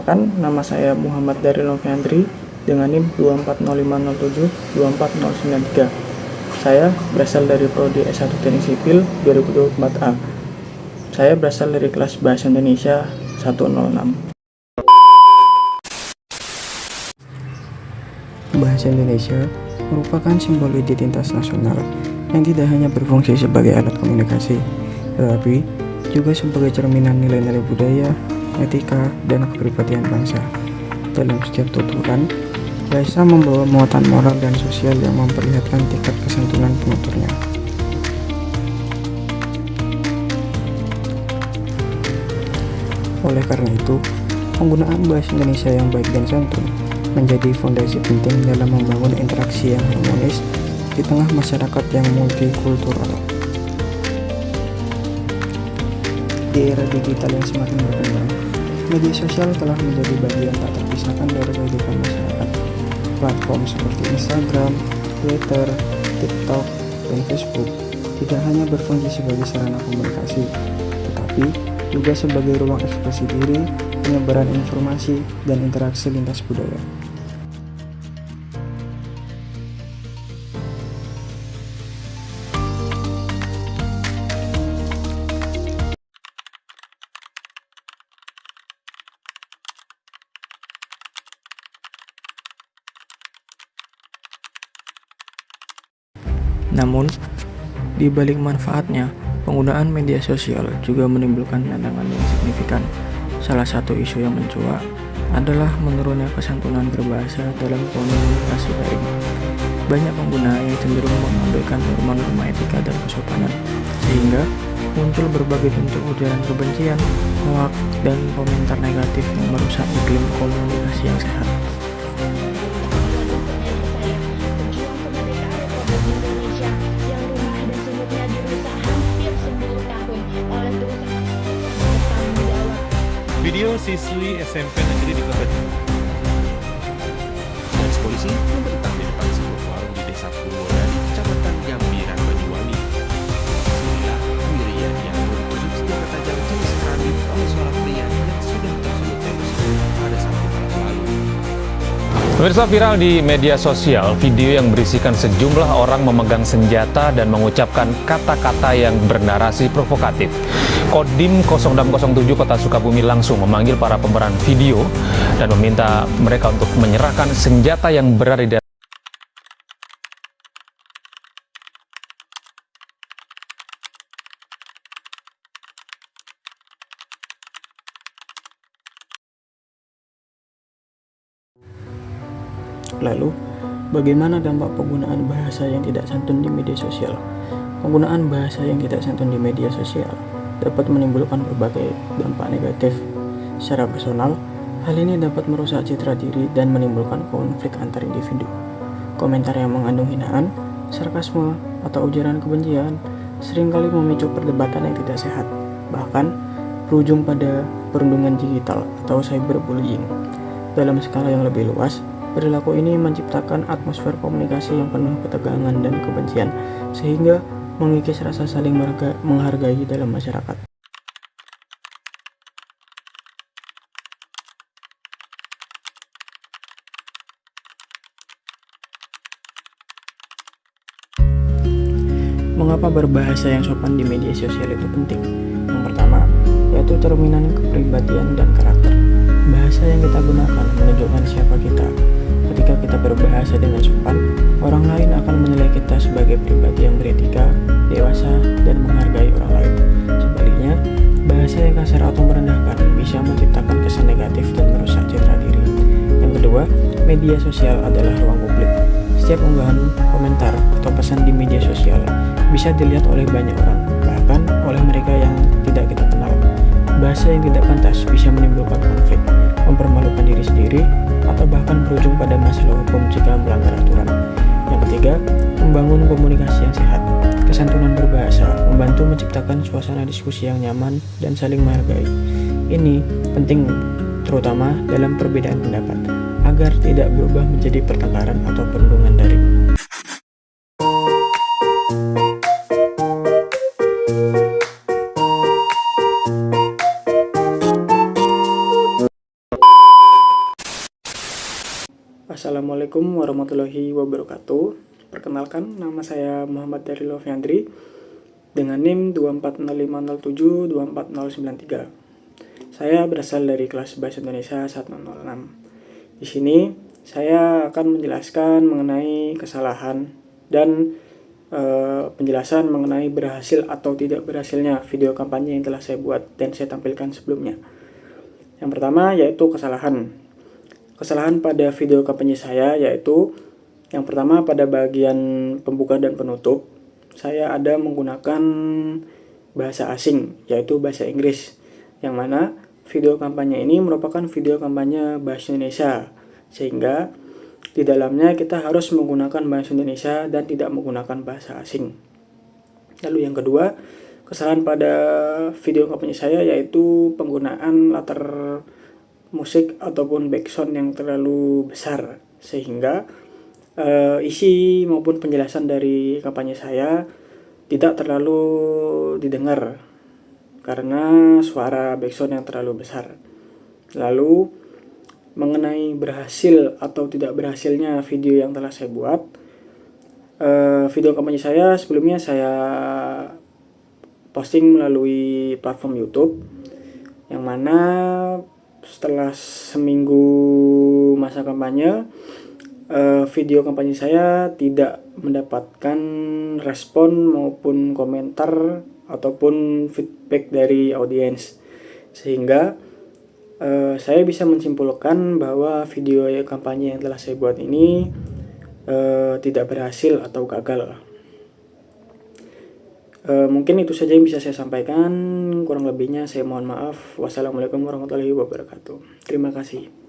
Perkenalkan, nama saya Muhammad Daryl Noviandri dengan NIM 240507-24093. Saya berasal dari Prodi S1 Teknik Sipil 2024A. Saya berasal dari kelas Bahasa Indonesia 106. Bahasa Indonesia merupakan simbol identitas nasional yang tidak hanya berfungsi sebagai alat komunikasi, tetapi juga sebagai cerminan nilai-nilai budaya, etika, dan kepribadian bangsa. Dalam setiap tuturan, bahasa membawa muatan moral dan sosial yang memperlihatkan tingkat kesantunan penuturnya. Oleh karena itu, penggunaan bahasa Indonesia yang baik dan santun menjadi fondasi penting dalam membangun interaksi yang harmonis di tengah masyarakat yang multikultural. Di era digital yang semakin berkembang, media sosial telah menjadi bagian tak terpisahkan dari kehidupan masyarakat. Platform seperti Instagram, Twitter, TikTok, dan Facebook tidak hanya berfungsi sebagai sarana komunikasi, tetapi juga sebagai ruang ekspresi diri, penyebaran informasi, dan interaksi lintas budaya. Namun, di balik manfaatnya, penggunaan media sosial juga menimbulkan tantangan yang signifikan. Salah satu isu yang mencuat adalah menurunnya kesantunan berbahasa dalam komunikasi daring. Banyak pengguna yang cenderung mengabaikan norma-norma etika dan kesopanan, sehingga muncul berbagai bentuk ujaran kebencian, hoak, dan komentar negatif yang merusak iklim komunikasi yang sehat. Video siswi SMP Negeri di Kebet. Garis polisi membentang di depan sebuah warung di Desa Purwodadi, Kecamatan Gambiran, Banyuwangi. Inilah Wirian yang bertusuk senjata tajam jenis karabin oleh seorang pria yang sudah tersulut emosi pada Sabtu malam lalu. Pemirsa, viral di media sosial video yang berisikan sejumlah orang memegang senjata dan mengucapkan kata-kata yang bernarasi provokatif. Kodim 0607 Kota Sukabumi langsung memanggil para pemeran video dan meminta mereka untuk menyerahkan senjata yang berada di Lalu, bagaimana dampak penggunaan bahasa yang tidak santun di media sosial? Penggunaan bahasa yang tidak santun di media sosial dapat menimbulkan berbagai dampak negatif. Secara personal, hal ini dapat merusak citra diri dan menimbulkan konflik antar individu. Komentar yang mengandung hinaan, sarkasme, atau ujaran kebencian seringkali memicu perdebatan yang tidak sehat, bahkan berujung pada perundungan digital atau cyberbullying. Dalam skala yang lebih luas, perilaku ini menciptakan atmosfer komunikasi yang penuh ketegangan dan kebencian, sehingga mengikis rasa saling menghargai dalam masyarakat. Mengapa berbahasa yang sopan di media sosial itu penting? Yang pertama, yaitu cerminan kepribadian dan karakter. Bahasa yang kita gunakan menunjukkan siapa kita. Ketika kita berbahasa dengan sopan, orang lain akan menilai kita sebagai pribadi yang beretika, dewasa, dan menghargai orang lain. Sebaliknya, bahasa yang kasar atau merendahkan bisa menciptakan kesan negatif dan merusak citra diri. Yang kedua, media sosial adalah ruang publik. Setiap unggahan, komentar, atau pesan di media sosial bisa dilihat oleh banyak orang, bahkan oleh mereka yang tidak kita kenal. Bahasa yang tidak pantas bisa menimbulkan konflik, mempermalukan diri sendiri, atau bahkan berujung pada masalah hukum jika melanggar aturan. Yang ketiga, membangun komunikasi yang sehat. Kesantunan berbahasa membantu menciptakan suasana diskusi yang nyaman dan saling menghargai. Ini penting terutama dalam perbedaan pendapat, agar tidak berubah menjadi pertengkaran atau perundungan daring. Assalamualaikum warahmatullahi wabarakatuh. Perkenalkan, nama saya Muhammad Darilo Fiandri dengan NIM 24050724093. Saya berasal dari kelas Bahasa Indonesia 106. Di sini saya akan menjelaskan mengenai kesalahan dan penjelasan mengenai berhasil atau tidak berhasilnya video kampanye yang telah saya buat dan saya tampilkan sebelumnya. Yang pertama yaitu kesalahan. Kesalahan pada video kampanye saya yaitu yang pertama pada bagian pembuka dan penutup saya ada menggunakan bahasa asing yaitu bahasa Inggris, yang mana video kampanye ini merupakan video kampanye bahasa Indonesia, sehingga di dalamnya kita harus menggunakan bahasa Indonesia dan tidak menggunakan bahasa asing. Lalu yang kedua, kesalahan pada video kampanye saya yaitu penggunaan latar musik ataupun background yang terlalu besar, sehingga isi maupun penjelasan dari kampanye saya tidak terlalu didengar karena suara background yang terlalu besar. Lalu mengenai berhasil atau tidak berhasilnya video yang telah saya buat, video kampanye saya sebelumnya saya posting melalui platform YouTube, yang mana setelah seminggu masa kampanye, video kampanye saya tidak mendapatkan respon maupun komentar ataupun feedback dari audiens, sehingga saya bisa menyimpulkan bahwa video kampanye yang telah saya buat ini tidak berhasil atau gagal. Mungkin itu saja yang bisa saya sampaikan, kurang lebihnya saya mohon maaf. Wassalamualaikum warahmatullahi wabarakatuh. Terima kasih.